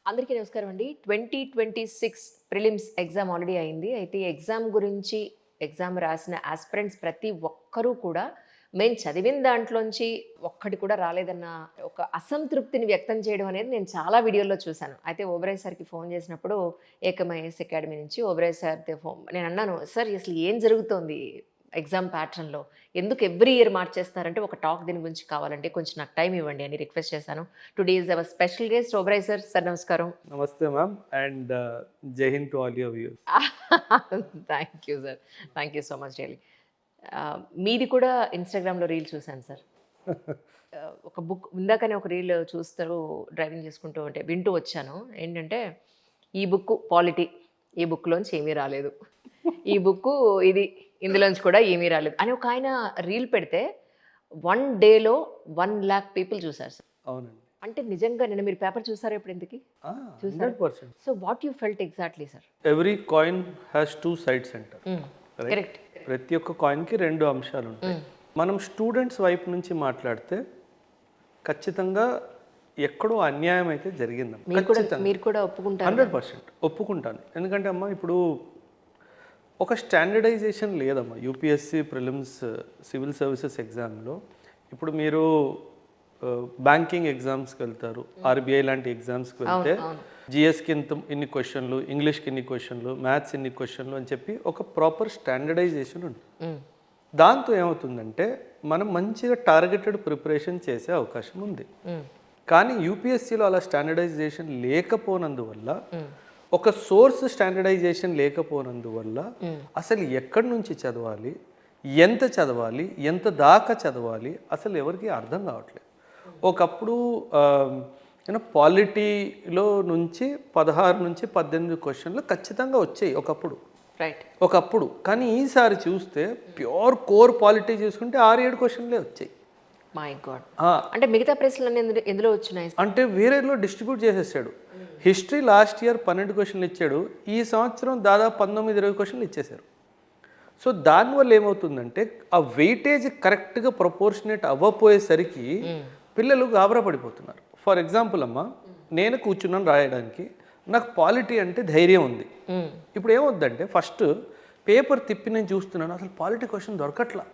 అందరికీ నమస్కారం అండి. 2026 ప్రిలిమ్స్ ఎగ్జామ్ ఆల్రెడీ అయింది. అయితే ఈ ఎగ్జామ్ గురించి ఎగ్జామ్ రాసిన యాస్పిరెంట్స్ ప్రతి ఒక్కరూ కూడా మేము చదివిన దాంట్లోంచి ఒక్కటి కూడా రాలేదన్న ఒక అసంతృప్తిని వ్యక్తం చేయడం అనేది నేను చాలా వీడియోల్లో చూశాను. అయితే ఓబెరాయ్ సార్‌కి ఫోన్ చేసినప్పుడు ఏకమ్ ఐఏఎస్ అకాడమీ నుంచి ఓబెరాయ్ సార్‌తో నేనన్నాను, "సార్ అసలు ఏం జరుగుతోంది ఎగ్జామ్ ప్యాటర్న్‌లో? ఎందుకు ఎవ్రీ ఇయర్ మార్చేస్తున్నారంటే ఒక టాక్ దీని గురించి కావాలంటే కొంచెం నాకు టైమ్ ఇవ్వండి" అని రిక్వెస్ట్ చేశాను. Today is our special guest Oberoi sir. Sir నమస్కారం. నమస్తే మ్యామ్ అండ్ జై Hind to all your views. Thank you sir. Thank you so much really. మీది కూడా ఇన్‌స్టాగ్రామ్‌లో రీల్ చూసాను సార్. ఒక బుక్ ఇందాకనే ఒక రీల్ చూస్తూ డ్రైవింగ్ చేసుకుంటూ ఉంటే వింటూ వచ్చాను. ఏంటంటే ఈ బుక్కు పాలిటీ. ఈ బుక్‌లోంచి ఏమీ రాలేదు. ఈ బుక్కు ఇది. ఇందులోంచి కూడా ఏమీ రాలేదు అని ఒక ఆయన రీల్ పెడితే 1 డేలో 1,00,000 పీపుల్ చూసారు సార్. అవునండి. అంటే నిజంగా నిన్న మీరు పేపర్ చూసారా ఇప్పుడు ఇంతకి? చూసారా? 100%. So what you felt exactly sir? Every coin has two sides అంటారు. కరెక్ట్. ప్రతి ఒక్క కాయిన్కి రెండు అంశాలు ఉంటాయి. మనం స్టూడెంట్స్ వైపు నుంచి మాట్లాడితే ఖచ్చితంగా ఎక్కడో అన్యాయం అయితే జరిగిందమ్మా. మీరు కూడా ఒప్పుకుంటారు? 100% ఒప్పుకుంటాను. ఎందుకంటే అమ్మా ఇప్పుడు ఒక స్టాండర్డైజేషన్ లేదమ్మా యూపీఎస్సీ ప్రిలిమ్స్ సివిల్ సర్వీసెస్ ఎగ్జామ్లో. ఇప్పుడు మీరు బ్యాంకింగ్ ఎగ్జామ్స్కి వెళ్తారు, ఆర్బీఐ లాంటి ఎగ్జామ్స్కి వెళ్తే జిఎస్కి ఇన్ని క్వశ్చన్లు, ఇంగ్లీష్కి ఇన్ని క్వశ్చన్లు, మ్యాథ్స్ ఇన్ని క్వశ్చన్లు అని చెప్పి ఒక ప్రాపర్ స్టాండర్డైజేషన్ ఉంటుంది. దాంతో ఏమవుతుందంటే మనం మంచిగా టార్గెటెడ్ ప్రిపరేషన్ చేసే అవకాశం ఉంది. కానీ యూపీఎస్సీలో అలా స్టాండర్డైజేషన్ లేకపోనందువల్ల, ఒక సోర్స్ స్టాండర్డైజేషన్ లేకపోనందువల్ల అసలు ఎక్కడి నుంచి చదవాలి, ఎంత చదవాలి, ఎంత దాకా చదవాలి అసలు ఎవరికి అర్థం కావట్లేదు. ఒకప్పుడు పాలిటీలో నుంచి 16 నుంచి 18 క్వశ్చన్లు ఖచ్చితంగా వచ్చాయి ఒకప్పుడు. రైట్. ఒకప్పుడు కానీ ఈసారి చూస్తే ప్యూర్ కోర్ పాలిటీ చూసుకుంటే 6-7 క్వశ్చన్లే వచ్చాయి. My God. అంటే మిగతా ప్రశ్నలు ఎందులో వచ్చినాయి? అంటే వేరేలో డిస్ట్రిబ్యూట్ చేసేసాడు. హిస్టరీ లాస్ట్ ఇయర్ 12 క్వశ్చన్లు ఇచ్చాడు, ఈ సంవత్సరం దాదాపు 19-20 క్వశ్చన్లు ఇచ్చేశారు. సో దానివల్ల ఏమవుతుందంటే ఆ వెయిటేజ్ కరెక్ట్గా ప్రపోర్షనేట్ అవ్వపోయేసరికి పిల్లలు గాబరా పడిపోతున్నారు. ఫర్ ఎగ్జాంపుల్ అమ్మా, నేను కూర్చున్నాను రాయడానికి, నాకు పాలిటీ అంటే ధైర్యం ఉంది. ఇప్పుడు ఏమవుద్దంటే ఫస్ట్ పేపర్ తిప్పి నేను చూస్తున్నాను, అసలు పాలిటీ క్వశ్చన్ దొరకట్లా.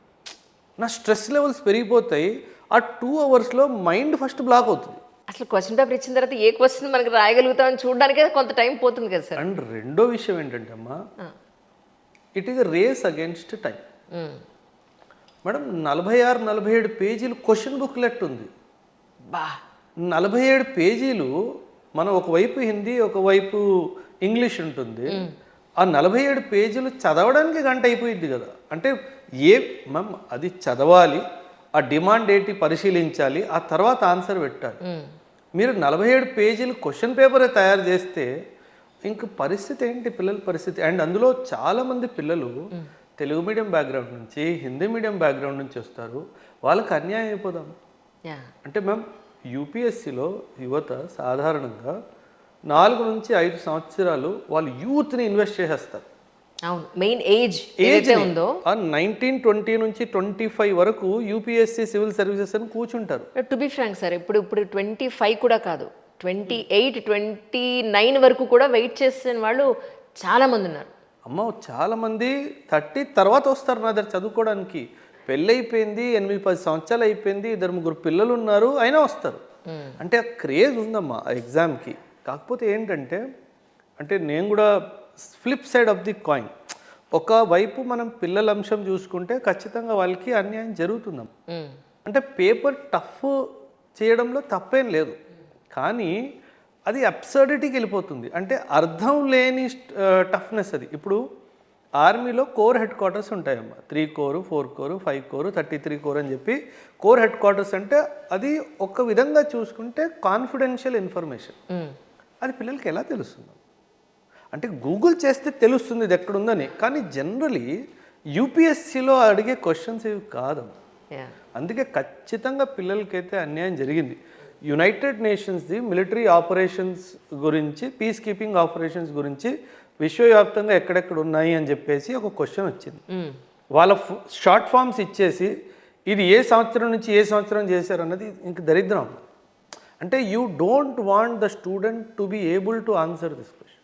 నా స్ట్రెస్ లెవెల్స్ పెరిగిపోతాయి. ఆ 2 అవర్స్లో మైండ్ ఫస్ట్ బ్లాక్ అవుతుంది. అసలు క్వశ్చన్ పేపర్ ఇచ్చిన తర్వాత ఏ క్వశ్చన్ మనకి రాయగలుగుతామని చూడడానికే కొంత టైం పోతుంది కదా సార్. అండ్ రెండో విషయం ఏంటంటే అమ్మా, it is race against time. Madam 46-47 పేజీలు క్వశ్చన్ బుక్లెట్ ఉంది. బా 47 పేజీలు. మనం ఒకవైపు హిందీ, ఒకవైపు ఇంగ్లీష్ ఉంటుంది. ఆ 47 పేజీలు చదవడానికి గంట అయిపోయింది కదా. అంటే మ్యామ్ అది చదవాలి, ఆ డిమాండ్ ఏంటి పరిశీలించాలి, ఆ తర్వాత ఆన్సర్ పెట్టాలి. మీరు 47 పేజీలు క్వశ్చన్ పేపరే తయారు చేస్తే ఇంక పరిస్థితి ఏంటి, పిల్లల పరిస్థితి? అండ్ అందులో చాలామంది పిల్లలు తెలుగు మీడియం బ్యాక్గ్రౌండ్ నుంచి, హిందీ మీడియం బ్యాక్గ్రౌండ్ నుంచి వస్తారు. వాళ్ళకి అన్యాయం అయిపోదాం. అంటే మ్యామ్ యూపీఎస్సీలో యువత సాధారణంగా 4 నుంచి 5 సంవత్సరాలు వాళ్ళు యూత్ని ఇన్వెస్ట్ చేసేస్తారు. అవును, మెయిన్ ఏజ్ ఉందో 19-20 నుంచి 25 వరకు యూపీఎస్సీ సివిల్ సర్వీసెస్ అని కూర్చుంటారు. టు బి ఫ్రాంక్ సార్, ఇప్పుడు 25 కూడా కాదు, 28-29 వరకు కూడా వెయిట్ చేసిన వాళ్ళు చాలా మంది ఉన్నారు. అమ్మ చాలామంది 30 తర్వాత వస్తారు నా దగ్గర చదువుకోవడానికి. పెళ్ళి అయిపోయింది, 8-10 సంవత్సరాలు అయిపోయింది, 2-3 పిల్లలు ఉన్నారు, అయినా వస్తారు. అంటే ఆ క్రేజ్ ఉందమ్మా ఆ ఎగ్జామ్కి. కాకపోతే ఏంటంటే, అంటే నేను కూడా flip side of the coin, ఒకవైపు మనం పిల్లల అంశం చూసుకుంటే ఖచ్చితంగా వాళ్ళకి అన్యాయం జరుగుతుందమ్మా. అంటే పేపర్ టఫ్ చేయడంలో తప్పేం లేదు, కానీ అది అబ్సర్డిటీకి వెళ్ళిపోతుంది. అంటే అర్థం లేని టఫ్నెస్ అది. ఇప్పుడు ఆర్మీలో కోర్ హెడ్ క్వార్టర్స్ ఉంటాయమ్మా, 3 కోర్, 4 కోర్, 5 కోర్, 33 కోర్ అని చెప్పి కోర్ హెడ్ క్వార్టర్స్. అంటే అది ఒక విధంగా చూసుకుంటే కాన్ఫిడెన్షియల్ ఇన్ఫర్మేషన్. అది పిల్లలకి ఎలా తెలుస్తుంది? అంటే గూగుల్ చేస్తే తెలుస్తుంది ఇది ఎక్కడుందని, కానీ జనరలీ యూపీఎస్సీలో అడిగే క్వశ్చన్స్ ఇవి కాదమ్మా. అందుకే ఖచ్చితంగా పిల్లలకైతే అన్యాయం జరిగింది. యునైటెడ్ నేషన్స్ది మిలిటరీ ఆపరేషన్స్ గురించి, పీస్ కీపింగ్ ఆపరేషన్స్ గురించి విశ్వవ్యాప్తంగా ఎక్కడెక్కడ ఉన్నాయి అని చెప్పేసి ఒక క్వశ్చన్ వచ్చింది. వాళ్ళ షార్ట్ ఫామ్స్ ఇచ్చేసి ఇది ఏ సంవత్సరం నుంచి ఏ సంవత్సరం చేశారు అన్నది ఇంక దరిద్రం. అంటే you don't want the student to be able to answer this question.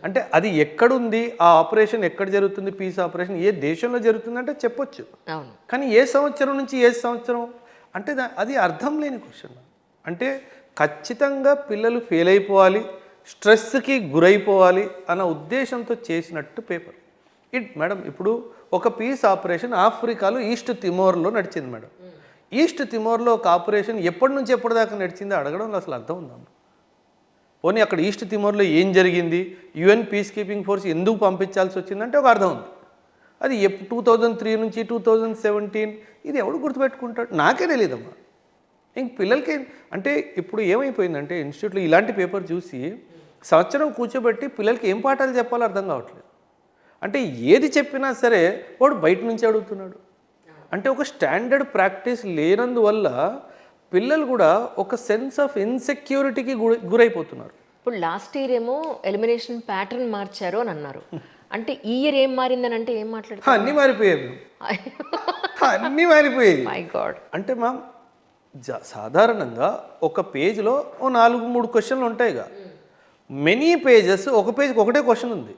అంటే అది ఎక్కడుంది, ఆ ఆపరేషన్ ఎక్కడ జరుగుతుంది, పీస్ ఆపరేషన్ ఏ దేశంలో జరుగుతుందంటే చెప్పొచ్చు. అవును. కానీ ఏ సంవత్సరం నుంచి ఏ సంవత్సరం అంటే అది అర్థం లేని క్వశ్చన్. అంటే ఖచ్చితంగా పిల్లలు ఫెయిల్ అయిపోవాలి, స్ట్రెస్కి గురైపోవాలి అన్న ఉద్దేశంతో చేసినట్టు పేపర్. మేడం ఇప్పుడు ఒక పీస్ ఆపరేషన్ ఆఫ్రికాలో ఈస్ట్ తిమోర్లో నడిచింది మేడం. ఈస్ట్ తిమోర్లో ఒక ఆపరేషన్ ఎప్పటి నుంచి ఎప్పటిదాకా నడిచిందో అడగడంలో అసలు అర్థం ఉందమ్మా. పోనీ అక్కడ ఈస్ట్ తిమోర్లో ఏం జరిగింది, యుఎన్ పీస్ కీపింగ్ ఫోర్స్ ఎందుకు పంపించాల్సి వచ్చిందంటే ఒక అర్థం ఉంది. అది 2003 నుంచి 2017 ఇది ఎవడు గుర్తుపెట్టుకుంటాడు, నాకే తెలియదమ్మా. ఇంక పిల్లలకి అంటే ఇప్పుడు ఏమైపోయిందంటే ఇన్స్టిట్యూట్లో ఇలాంటి పేపర్ చూసి సంవత్సరం కూర్చోబెట్టి పిల్లలకి ఏం పాఠాలు చెప్పాలో అర్థం కావట్లేదు. అంటే ఏది చెప్పినా సరే వాడు బయట నుంచి అడుగుతున్నాడు. అంటే ఒక స్టాండర్డ్ ప్రాక్టీస్ లేనందువల్ల పిల్లలు కూడా ఒక సెన్స్ ఆఫ్ ఇన్సెక్యూరిటీకి గురైపోతున్నారు. ఇప్పుడు లాస్ట్ ఇయర్ ఏమో ఎలిమినేషన్ ప్యాటర్న్ మార్చారు అని అన్నారు. అంటే ఈ ఇయర్ ఏం మారిందని అంటే ఏం మాట్లాడుతున్నారు? అన్నీ మారిపోయాయి, అన్నీ మారిపోయాయి. My God. అంటే మ్యామ్ సాధారణంగా ఒక పేజ్లో 4-3 క్వశ్చన్లు ఉంటాయిగా, మెనీ పేజెస్ ఒక పేజ్కి ఒకటే క్వశ్చన్ ఉంది,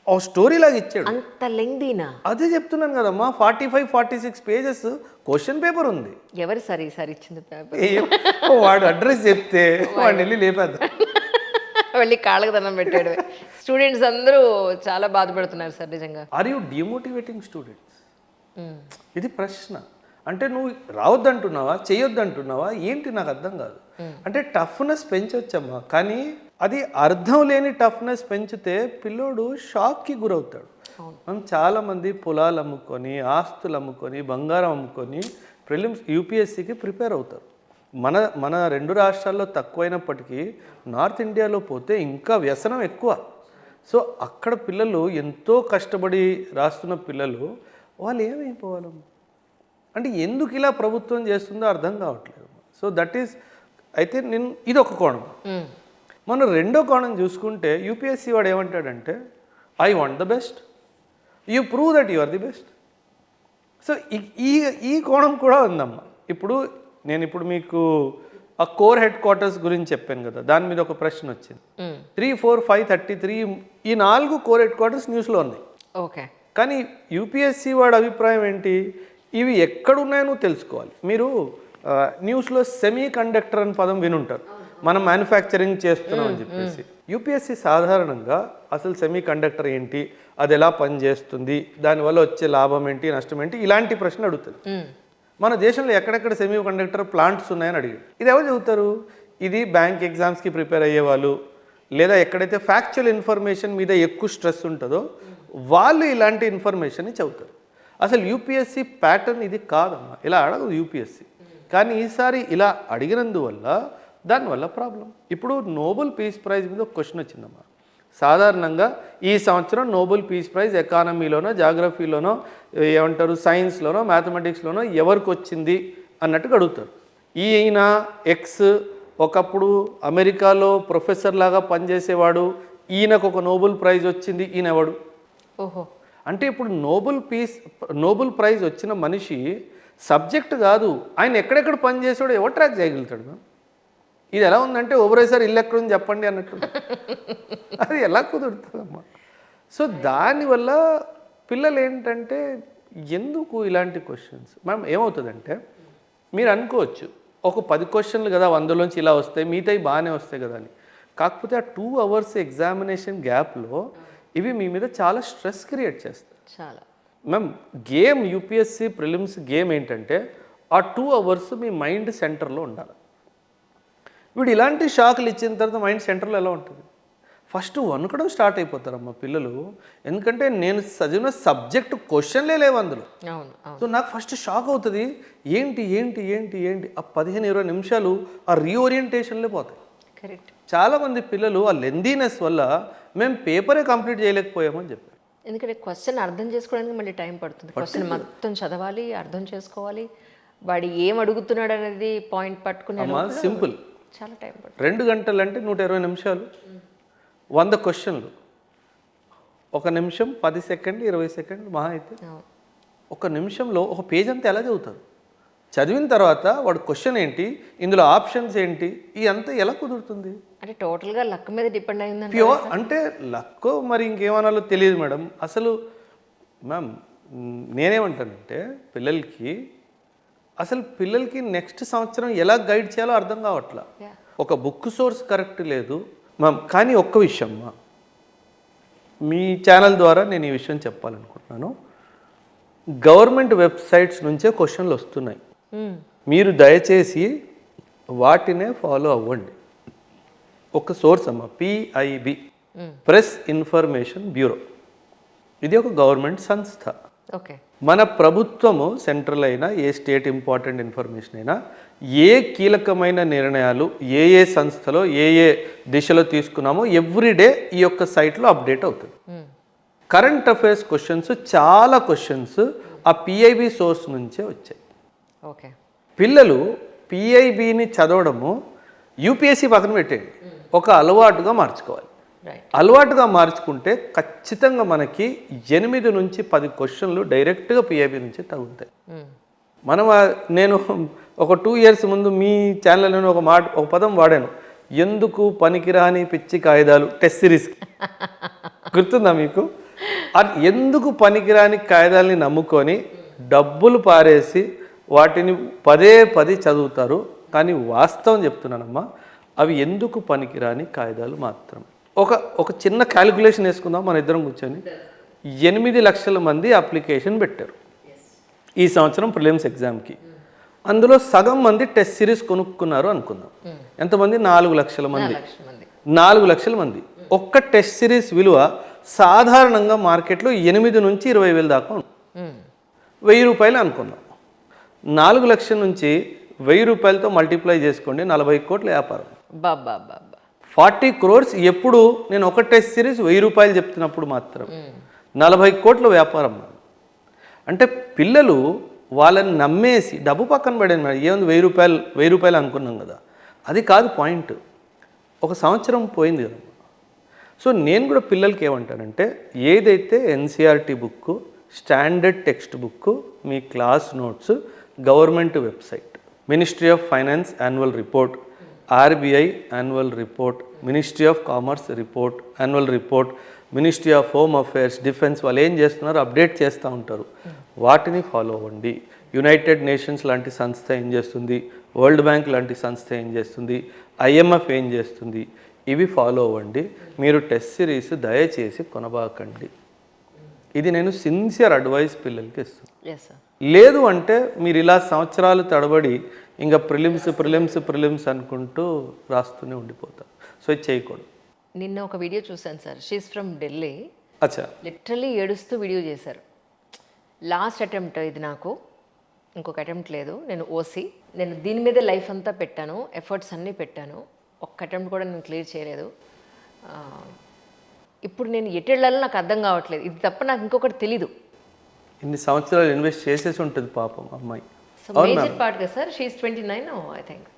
ఓ స్టోరీ లాగా ఇచ్చాడు. అంత లెంగ్దీనా? అదే చెప్తున్నాను కదమ్మా, 45-46 పేజెస్ క్వశ్చన్ పేపర్ ఉంది. ఎవరు సరే సార్ ఇచ్చింది పేపర్? వాడు అడ్రస్ చెప్తే వాడిని వెళ్ళి లేపేద్దాం, వెళ్ళి కాళ్ళకు దండం పెట్టాడు. స్టూడెంట్స్ అందరూ చాలా బాధపడుతున్నారు సార్ నిజంగా. Are you demotivating students? ఇది ప్రశ్న. అంటే నువ్వు రావద్దంటున్నావా, చేయొద్దంటున్నావా ఏంటి, నాకు అర్థం కాదు. అంటే టఫ్నెస్ పెంచొచ్చమ్మా, కానీ అది అర్థం లేని టఫ్నెస్ పెంచితే పిల్లోడు షాక్కి గురవుతాడు. మనం చాలామంది పొలాలు అమ్ముకొని, ఆస్తులు అమ్ముకొని, బంగారం అమ్ముకొని ప్రిలిమ్స్ యూపీఎస్సీకి ప్రిపేర్ అవుతారు. మన 2 రాష్ట్రాల్లో తక్కువైనప్పటికీ నార్త్ ఇండియాలో పోతే ఇంకా వ్యసనం ఎక్కువ. సో అక్కడ పిల్లలు ఎంతో కష్టపడి రాస్తున్న పిల్లలు వాళ్ళు ఏమైపోవాలి అంటే ఎందుకు ఇలా ప్రభుత్వం చేస్తుందో అర్థం కావట్లేదు. సో దట్ ఈస్ అయితే నేను ఇది ఒక కోణం. మనం రెండో కోణం చూసుకుంటే యూపీఎస్సీ వాడు ఏమంటాడంటే I want the best, you prove that you are the best. So ఈ కోణం కూడా ఉందమ్మా. ఇప్పుడు మీకు ఆ కోర్ హెడ్ క్వార్టర్స్ గురించి చెప్పాను కదా, దాని మీద ఒక ప్రశ్న వచ్చింది. 3, 4, 5, 33 ఈ 4 కోర్ హెడ్ క్వార్టర్స్ న్యూస్లో ఉన్నాయి. ఓకే. కానీ యూపీఎస్సీ వాడి అభిప్రాయం ఏంటి, ఇవి ఎక్కడున్నాయో నువ్వు తెలుసుకోవాలి. మీరు న్యూస్లో సెమీ కండక్టర్ అని పదం వినుంటారు, మనం మ్యానుఫ్యాక్చరింగ్ చేస్తున్నాం అని చెప్పేసి. యూపీఎస్సీ సాధారణంగా అసలు సెమీ కండక్టర్ ఏంటి, అది ఎలా పనిచేస్తుంది, దానివల్ల వచ్చే లాభం ఏంటి, నష్టం ఏంటి, ఇలాంటి ప్రశ్న అడుగుతుంది. మన దేశంలో ఎక్కడెక్కడ సెమీ కండక్టర్ ప్లాంట్స్ ఉన్నాయని అడిగాడు. ఇది ఎవరు చదువుతారు? ఇది బ్యాంక్ ఎగ్జామ్స్కి ప్రిపేర్ అయ్యేవాళ్ళు, లేదా ఎక్కడైతే ఫ్యాక్చువల్ ఇన్ఫర్మేషన్ మీద ఎక్కువ స్ట్రెస్ ఉంటుందో వాళ్ళు ఇలాంటి ఇన్ఫర్మేషన్ని చదువుతారు. అసలు యూపీఎస్సీ ప్యాటర్న్ ఇది కాదమ్మా, ఇలా అడగదు యూపీఎస్సీ. కానీ ఈసారి ఇలా అడిగినందువల్ల దానివల్ల ప్రాబ్లం. ఇప్పుడు నోబెల్ పీస్ ప్రైజ్ మీద ఒక క్వశ్చన్ వచ్చిందమ్మా. సాధారణంగా ఈ సంవత్సరం నోబెల్ పీస్ ప్రైజ్ ఎకానమీలోనో, జాగ్రఫీలోనో, ఏమంటారు సైన్స్లోనో, మ్యాథమెటిక్స్లోనో ఎవరికి వచ్చింది అన్నట్టుగా అడుగుతారు. ఈయన ఎక్స్ ఒకప్పుడు అమెరికాలో ప్రొఫెసర్ లాగా పనిచేసేవాడు, ఈయనకు ఒక నోబెల్ ప్రైజ్ వచ్చింది, ఈయన ఎవడు? ఓహో. అంటే ఇప్పుడు నోబెల్ ప్రైజ్ వచ్చిన మనిషి సబ్జెక్ట్ కాదు, ఆయన ఎక్కడెక్కడ పనిచేసాడో ఎవరు ట్రాక్ చేయగలుగుతాడు మ్యామ్. ఇది ఎలా ఉందంటే ఓవరేసారి ఇల్లు ఎక్కడుంది చెప్పండి అన్నట్టు, అది ఎలా కుదురుతుందమ్మా. సో దానివల్ల పిల్లలు ఏంటంటే ఎందుకు ఇలాంటి క్వశ్చన్స్ మ్యామ్ ఏమవుతుందంటే, మీరు అనుకోవచ్చు ఒక 10 క్వశ్చన్లు కదా 100లోంచి ఇలా వస్తాయి, మిగతాయి బాగానే వస్తాయి కదా అని. కాకపోతే ఆ 2 అవర్స్ ఎగ్జామినేషన్ గ్యాప్లో ఇవి మీ మీద చాలా స్ట్రెస్ క్రియేట్ చేస్తాయి. చాలా ma'am game UPSC prelims game ఏంటంటే ఆ 2 అవర్స్ మీ మైండ్ సెంటర్లో ఉండాలి. వీడు ఇలాంటి షాకులు ఇచ్చిన తర్వాత మైండ్ సెంటర్లో ఎలా ఉంటుంది? ఫస్ట్ వణుకడం స్టార్ట్ అయిపోతారమ్మా పిల్లలు. ఎందుకంటే నేను చదివిన సబ్జెక్ట్ క్వశ్చన్లే లేవు అందులో. సో నాకు ఫస్ట్ షాక్ అవుతుంది, ఏంటి ఏంటి ఏంటి ఏంటి ఆ 15-20 నిమిషాలు ఆ రీఓరియంటేషన్లే పోతాయి. కరెక్ట్. చాలామంది పిల్లలు ఆ లెందీనెస్ వల్ల మేము పేపరే కంప్లీట్ చేయలేకపోయామని చెప్పారు. ఎందుకంటే క్వశ్చన్ అర్థం చేసుకోవడానికి మళ్ళీ టైం పడుతుంది. క్వశ్చన్ మొత్తం చదవాలి, అర్థం చేసుకోవాలి, వాడు ఏం అడుగుతున్నాడు అనేది పాయింట్ పట్టుకునే సింపుల్ చాలా టైం పడుతుంది. 2 గంటలు అంటే 120 నిమిషాలు, 100 క్వశ్చన్లు, 1 నిమిషం 10 సెకండ్లు 20 సెకండ్లు మహా అయితే. 1 నిమిషంలో ఒక పేజ్ అంతా ఎలా చదువుతారు? చదివిన తర్వాత వాడు క్వశ్చన్ ఏంటి, ఇందులో ఆప్షన్స్ ఏంటి, ఇదంతా ఎలా కుదురుతుంది? అంటే టోటల్గా లక్ మీద డిపెండ్ అయిందంటే ప్యూర్ అంటే లక్కో మరి ఇంకేమనాలో తెలియదు మేడం. అసలు మ్యామ్ నేనేమంటానంటే పిల్లలకి నెక్స్ట్ సంవత్సరం ఎలా గైడ్ చేయాలో అర్థం కావట్లా. ఒక బుక్ సోర్స్ కరెక్ట్ లేదు మ్యామ్. కానీ ఒక్క విషయం మీ ఛానల్ ద్వారా నేను ఈ విషయం చెప్పాలనుకుంటున్నాను. గవర్నమెంట్ వెబ్సైట్స్ నుంచే క్వశ్చన్లు వస్తున్నాయి. మీరు దయచేసి వాటినే ఫాలో అవ్వండి. ఒక source PIB, press information bureau. ఇది ఒక గవర్నమెంట్ సంస్థ. ఓకే. మన ప్రభుత్వము సెంట్రల్ అయినా ఏ స్టేట్ ఇంపార్టెంట్ ఇన్ఫర్మేషన్ అయినా ఏ కీలకమైన నిర్ణయాలు ఏ సంస్థలో ఏ దిశలో తీసుకున్నామో ఎవ్రీడే ఈ యొక్క సైట్లో అప్డేట్ అవుతుంది. కరెంట్ అఫైర్స్ క్వశ్చన్స్ చాలా క్వశ్చన్స్ ఆ PIB సోర్స్ నుంచే వచ్చాయి. ఓకే. పిల్లలు PIBని చదవడము UPSC పక్కన పెట్టేయండి, ఒక అలవాటుగా మార్చుకోవాలి. అలవాటుగా మార్చుకుంటే ఖచ్చితంగా మనకి 8 నుంచి 10 క్వశ్చన్లు డైరెక్ట్గా PIB నుంచి తగులుతాయి. నేను ఒక 2 ఇయర్స్ ముందు మీ ఛానల్లో ఒక పదం వాడాను, ఎందుకు పనికిరాని పిచ్చి కాగితాలు టెస్ట్ సిరీస్కి. గుర్తుందా మీకు? అది ఎందుకు పనికిరాని కాగితాలని నమ్ముకొని డబ్బులు పారేసి వాటిని పదే చదువుతారు. కానీ వాస్తవం చెప్తున్నానమ్మా, అవి ఎందుకు పనికిరాని కాగితాలు మాత్రం. ఒక చిన్న క్యాలిక్యులేషన్ వేసుకుందాం మన ఇద్దరం కూర్చొని. 8 లక్షల మంది అప్లికేషన్ పెట్టారు ఈ సంవత్సరం ప్రిలిమ్స్ ఎగ్జామ్కి. అందులో సగం మంది టెస్ట్ సిరీస్ కొనుక్కున్నారు అనుకుందాం. ఎంతమంది? 4 లక్షల మంది. 4 లక్షల మంది. ఒక్క టెస్ట్ సిరీస్ విలువ సాధారణంగా మార్కెట్లో 8 నుంచి 20,000 దాకా ఉంది. 1000 రూపాయలు అనుకుందాం. 4 లక్షల నుంచి 1000 రూపాయలతో మల్టిప్లై చేసుకోండి, 40 కోట్ల వ్యాపారం. 40 crores. ఎప్పుడు నేను ఒక టెస్ట్ సిరీస్ 1000 రూపాయలు చెప్తున్నప్పుడు మాత్రం 40 కోట్ల వ్యాపారం. అంటే పిల్లలు వాళ్ళని నమ్మేసి డబ్బు పక్కన పడేది. ఏముంది 1000 రూపాయలు అనుకున్నాం కదా, అది కాదు పాయింట్. ఒక సంవత్సరం పోయింది కదా. సో నేను కూడా పిల్లలకి ఏమంటానంటే, ఏదైతే NCERT book, standard text book, me class notes, government website, ministry of finance annual report, RBI annual report, ministry of commerce report, annual report, ministry of home affairs, defence, వాళ్ళు ఏం చేస్తున్నారు అప్డేట్ చేస్తూ ఉంటారు. వాటిని ఫాలో అవ్వండి. United nations లాంటి సంస్థ ఏం చేస్తుంది, వరల్డ్ బ్యాంక్ లాంటి సంస్థ ఏం చేస్తుంది, IMF ఏం చేస్తుంది, ఇవి ఫాలో అవ్వండి. మీరు టెస్ట్ సిరీస్ దయచేసి కొనబాకండి. ఇది నేను సిన్సియర్ అడ్వైస్ పిల్లలకి ఇస్తాను. లేదు అంటే మీరు ఇలా సంవత్సరాలు తడబడి ఇంకా ప్రిలిమ్స్ అనుకుంటూ రాస్తూనే ఉండిపోతారు. సో ఇది చేయకూడదు. నిన్న ఒక వీడియో చూశాను సార్, షీస్ ఫ్రమ్ ఢిల్లీ. అచ్చా. లిటరలీ ఏడుస్తూ వీడియో చేశారు. లాస్ట్ అటెంప్ట్ ఇది, నాకు ఇంకొక అటెంప్ట్ లేదు. నేను OC, నేను దీని మీద లైఫ్ అంతా పెట్టాను, ఎఫర్ట్స్ అన్నీ పెట్టాను, ఒక్క అటెంప్ట్ కూడా నేను క్లియర్ చేయలేదు. ఇప్పుడు నేను ఎటెళ్ళాలో నాకు అర్థం కావట్లేదు. ఇది తప్ప నాకు ఇంకొకటి తెలీదు. ఇన్ని సంవత్సరాలు ఇన్వెస్ట్ చేసేసి ఉంటుంది పాపం అమ్మాయి. మేజర్ పార్ట్ కదా సార్. She's 29 I think.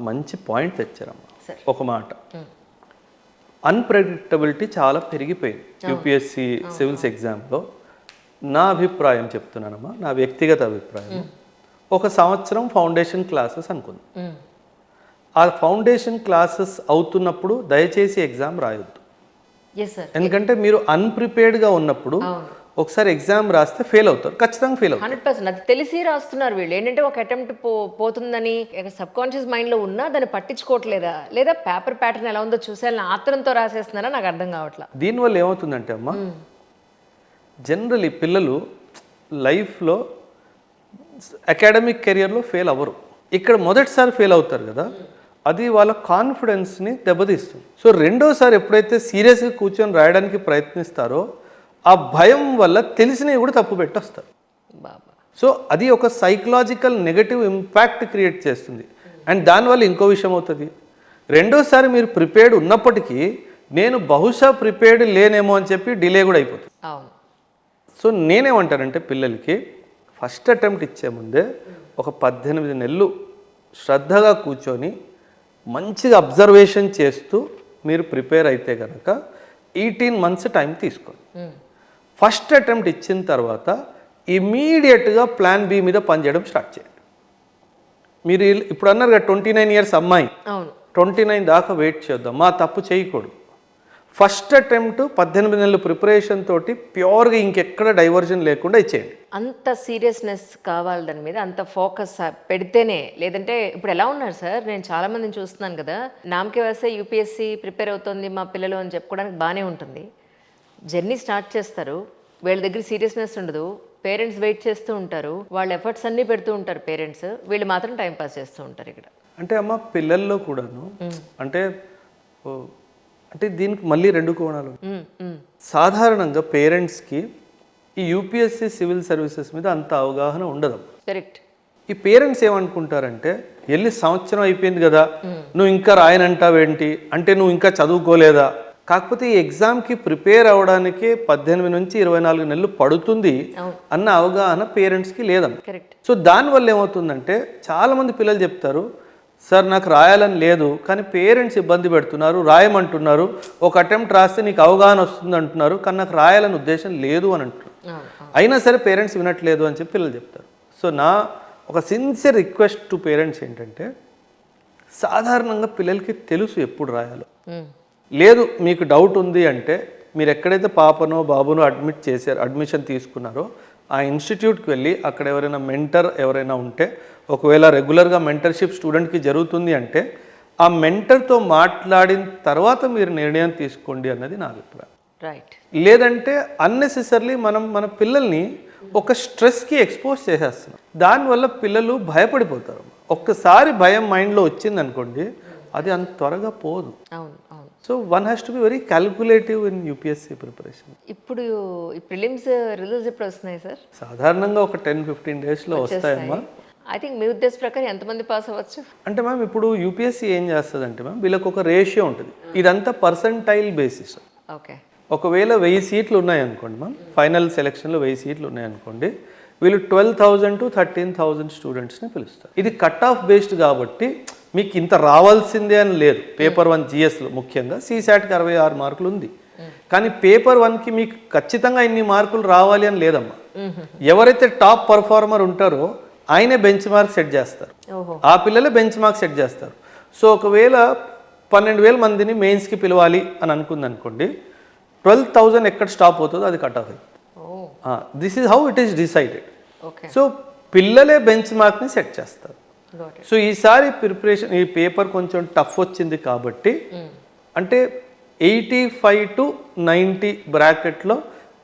మంచి పాయింట్ తెచ్చారమ్మా. ఒక మాట, అన్ప్రెడిక్టబిలిటీ చాలా పెరిగిపోయింది UPSC సివిల్స్ ఎగ్జామ్లో. నా అభిప్రాయం చెప్తున్నానమ్మా, నా వ్యక్తిగత అభిప్రాయం. ఒక సంవత్సరం ఫౌండేషన్ క్లాసెస్ అనుకుందాం. ఆ ఫౌండేషన్ క్లాసెస్ అవుతున్నప్పుడు దయచేసి ఎగ్జామ్ రాయొద్దు. ఎందుకంటే మీరు అన్ప్రిపేర్డ్గా ఉన్నప్పుడు ఒకసారి ఎగ్జామ్ రాస్తే ఫెయిల్ అవుతారు, ఖచ్చితంగా ఫెయిల్ అవుతారు. 100%. అది తెలిసి రాస్తున్నారు వీళ్ళు. ఏంటంటే ఒక అటెంప్ట్ పోతుందని సబ్ కాన్షియస్ మైండ్లో ఉన్నా దాన్ని పట్టించుకోవట్లేదా, లేదా పేపర్ ప్యాటర్న్ ఎలా ఉందో చూసేయాలని ఆత్రంతో రాసేస్తున్నారా, నాకు అర్థం కావట్లేదు. దీనివల్ల ఏమవుతుందంటే అమ్మా, జనరలీ పిల్లలు లైఫ్లో అకాడమిక్ కెరియర్లో ఫెయిల్ అవ్వరు. ఇక్కడ మొదటిసారి ఫెయిల్ అవుతారు కదా, అది వాళ్ళ కాన్ఫిడెన్స్ని దెబ్బతీస్తుంది. సో రెండోసారి ఎప్పుడైతే సీరియస్గా కూర్చొని రాయడానికి ప్రయత్నిస్తారో ఆ భయం వల్ల తెలిసినవి కూడా తప్పు పెట్టొస్తారు. సో అది ఒక సైకలాజికల్ నెగటివ్ ఇంపాక్ట్ క్రియేట్ చేస్తుంది. అండ్ దానివల్ల ఇంకో విషయం అవుతుంది, రెండోసారి మీరు ప్రిపేర్డ్ ఉన్నప్పటికీ నేను బహుశా ప్రిపేర్డ్ లేనేమో అని చెప్పి డిలే కూడా అయిపోతుంది. సో నేనేమంటానంటే పిల్లలకి ఫస్ట్ అటెంప్ట్ ఇచ్చే ముందే ఒక 18 నెలలు శ్రద్ధగా కూర్చొని మంచిగా అబ్జర్వేషన్ చేస్తూ మీరు ప్రిపేర్ అయితే కనుక 18 months టైం తీసుకోండి. ఫస్ట్ అటెంప్ట్ ఇచ్చిన తర్వాత ఇమీడియట్గా ప్లాన్ బి మీద పనిచేయడం స్టార్ట్ చేయండి. మీరు ఇప్పుడు అన్నారు కదా 29 ఇయర్స్ అమ్మాయి, అవును 29 దాకా వెయిట్ చేద్దాం, మా తప్పు చేయకూడదు. ఫస్ట్ అటెంప్ట్ 18 నెలల ప్రిపరేషన్ తోటి ప్యూర్గా ఇంకెక్కడ డైవర్జన్ లేకుండా ఇచ్చేయండి. అంత సీరియస్నెస్ కావాలి దాని మీద, అంత ఫోకస్ పెడితేనే. లేదంటే ఇప్పుడు ఎలా ఉన్నారు సార్, నేను చాలా మందిని చూస్తున్నాను కదా, నామకే వస్తే యూపీఎస్సీ ప్రిపేర్ అవుతుంది మా పిల్లలు అని చెప్పుకోవడానికి బాగానే ఉంటుంది. జర్నీ స్టార్ట్ చేస్తారు, వీళ్ళ దగ్గర సీరియస్నెస్ ఉండదు, పేరెంట్స్ వెయిట్ చేస్తూ ఉంటారు, వాళ్ళ ఎఫర్ట్స్ అన్నీ పెడుతూ ఉంటారు పేరెంట్స్, వీళ్ళు మాత్రం టైం పాస్ చేస్తూ ఉంటారు ఇక్కడ. అంటే అమ్మ పిల్లల్లో కూడాను అంటే అంటే దీనికి మళ్ళీ 2 కోణాలు. సాధారణంగా పేరెంట్స్కి ఈ యూపీఎస్సీ సివిల్ సర్వీసెస్ మీద అంత అవగాహన ఉండదు. కరెక్ట్. ఈ పేరెంట్స్ ఏమనుకుంటారంటే, వెళ్ళి సంవత్సరం అయిపోయింది కదా, నువ్వు ఇంకా రాయనంటావేంటి, అంటే నువ్వు ఇంకా చదువుకోలేదా. కాకపోతే ఈ ఎగ్జామ్కి ప్రిపేర్ అవ్వడానికి 18 నుంచి 24 నెలలు పడుతుంది అన్న అవగాహన పేరెంట్స్కి లేదమ్మా. కరెక్ట్. సో దానివల్ల ఏమవుతుందంటే చాలామంది పిల్లలు చెప్తారు, సార్ నాకు రాయాలని లేదు కానీ పేరెంట్స్ ఇబ్బంది పెడుతున్నారు, రాయమంటున్నారు, ఒక అటెంప్ట్ రాస్తే నీకు అవగాహన వస్తుంది అంటున్నారు, కానీ నాకు రాయాలని ఉద్దేశం లేదు అని అంటున్నారు. అయినా సరే పేరెంట్స్ వినట్లేదు అని చెప్పి పిల్లలు చెప్తారు. సో నా ఒక సిన్సియర్ రిక్వెస్ట్ టు పేరెంట్స్ ఏంటంటే, సాధారణంగా పిల్లలకి తెలుసు ఎప్పుడు రాయాలో. లేదు మీకు డౌట్ ఉంది అంటే, మీరు ఎక్కడైతే పాపనో బాబునో అడ్మిషన్ తీసుకున్నారో ఆ ఇన్స్టిట్యూట్కి వెళ్ళి అక్కడ ఎవరైనా మెంటర్ ఎవరైనా ఉంటే, ఒకవేళ రెగ్యులర్గా మెంటర్షిప్ స్టూడెంట్కి జరుగుతుంది అంటే, ఆ మెంటర్తో మాట్లాడిన తర్వాత మీరు నిర్ణయం తీసుకోండి అన్నది నా అభిప్రాయం. రైట్. లేదంటే అన్నెసెసర్లీ మనం మన పిల్లల్ని ఒక స్ట్రెస్కి ఎక్స్పోజ్ చేసేస్తున్నాం. దానివల్ల పిల్లలు భయపడిపోతారు. ఒక్కసారి భయం మైండ్లో వచ్చింది అనుకోండి, అది అంత త్వరగా పోదు. అవును అవును. So one has to be very calculative in UPSC preparation. ఇప్పుడు ఈ ప్రిలిమ్స్ రిజల్ట్స్ ఎప్పుడు వస్తున్నాయి సార్? సాధారణంగా ఒక 10-15 డేస్లో వస్తాయమ్మా. ఐ థింక్ మీ ఉద్దేశ ప్రకారం ఎంతమంది పాస్ అవ్వచ్చు అంటే మ్యామ్ ఇప్పుడు యూపీఎస్సీ ఏం చేస్తుందంటే మ్యామ్, వీళ్ళకి ఒక రేషియో ఉంటుంది. ఇదంతా పర్సంటైల్ బేసిస్. ఓకే. ఒకవేళ 1000 సీట్లు ఉన్నాయనుకోండి మ్యామ్, ఫైనల్ సెలక్షన్లో 1000 సీట్లు ఉన్నాయనుకోండి, వీళ్ళు 12,000 to 13,000 స్టూడెంట్స్ని పిలుస్తారు. ఇది కట్ ఆఫ్ బేస్డ్ కాబట్టి మీకు ఇంత రావాల్సిందే అని లేదు. పేపర్ 1 జిఎస్లో ముఖ్యంగా సీసాట్కి 66 మార్కులు ఉంది, కానీ పేపర్ 1కి మీకు ఖచ్చితంగా ఇన్ని మార్కులు రావాలి అని లేదమ్మా. ఎవరైతే టాప్ పర్ఫార్మర్ ఉంటారో ఆయనే బెంచ్ మార్క్ సెట్ చేస్తారు, ఆ పిల్లలే బెంచ్ మార్క్ సెట్ చేస్తారు. సో ఒకవేళ 12,000 మందిని మెయిన్స్కి పిలవాలి అని అనుకుంది అనుకోండి, 12,000 ఎక్కడ స్టాప్ అవుతుందో అది కట్ ఆఫ్ అయ్యి. This is how it is decided. So పిల్లలే బెంచ్ మార్క్ని సెట్ చేస్తారు. సో ఈసారి ప్రిపరేషన్ ఈ పేపర్ కొంచెం టఫ్ వచ్చింది కాబట్టి, అంటే 85 to 90 బ్రాకెట్లో